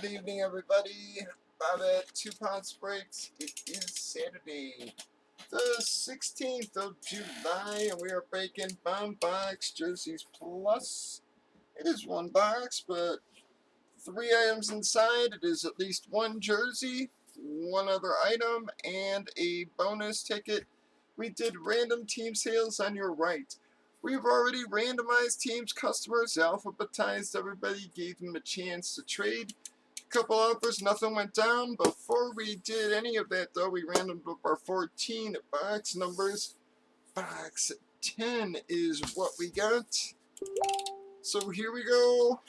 Good evening, everybody. Bob at 2 Pounds Breaks. It is Saturday, the 16th of July, and we are breaking Bomb Box Jerseys Plus. It is one box, but 3 items inside. It is at least one jersey, one other item, and a bonus ticket. We did random team sales on your right. We've already randomized teams, customers, alphabetized everybody, gave them a chance to trade. A couple offers, nothing went down. Before we did any of that, though, we randomed up our 14 box numbers. Box 10 is what we got. So here we go.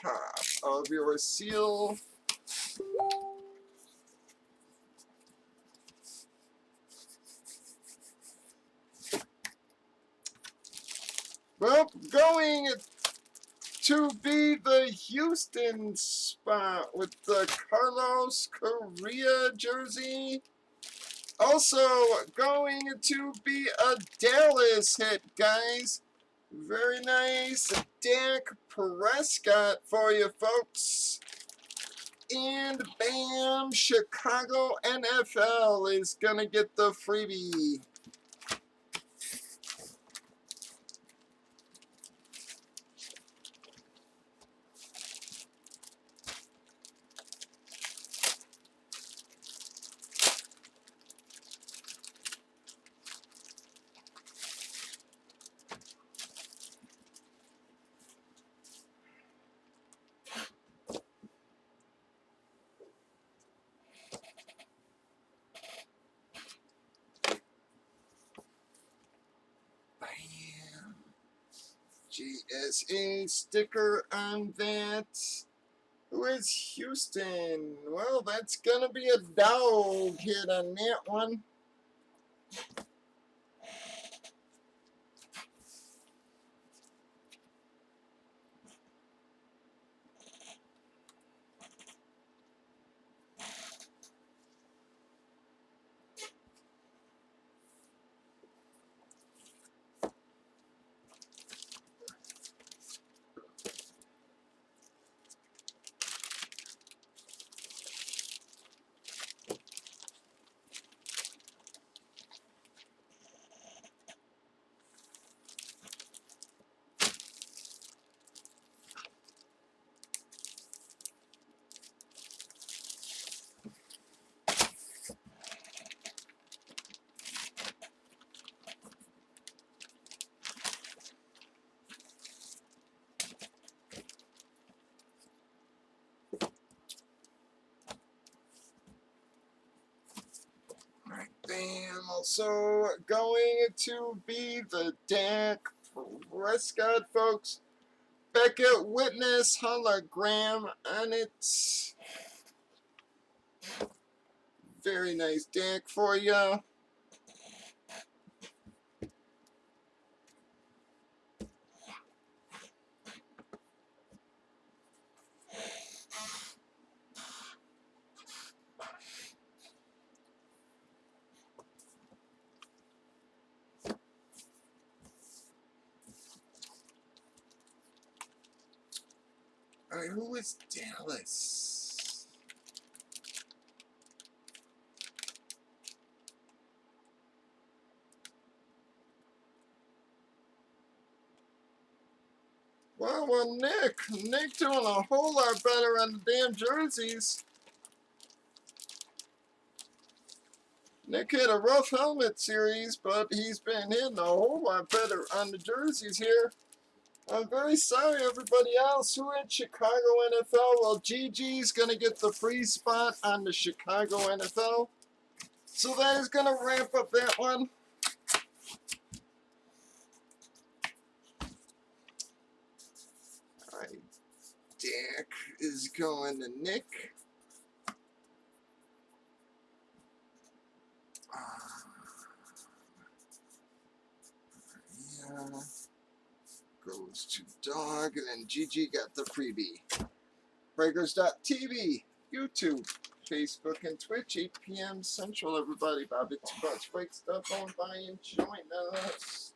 Pop of your seal. Well, going to be the Houston spot with the Carlos Correa jersey. Also going to be a Dallas hit, guys. Very nice Dak Prescott for you folks. And bam, Chicago NFL is going to get the freebie. GSA sticker on that. Who is Houston? Well, that's gonna be a dog hit on that one. Bam, also going to be the Dak Prescott, folks. Beckett Witness hologram on it. Very nice Dak for ya. Alright, who is Dallas? Well, Nick doing a whole lot better on the damn jerseys. Nick had a rough helmet series, but he's been hitting a whole lot better on the jerseys here. I'm very sorry, everybody else who had Chicago NFL. Well, GG's going to get the free spot on the Chicago NFL. So that is going to ramp up that one. All right, Dak is going to Nick. Yeah. Goes to Dog, and then GG got the freebie. Breakers.tv, YouTube, Facebook, and Twitch, 8 p.m. Central, everybody. Bob at 2 Bucks Break stuff on by and join us.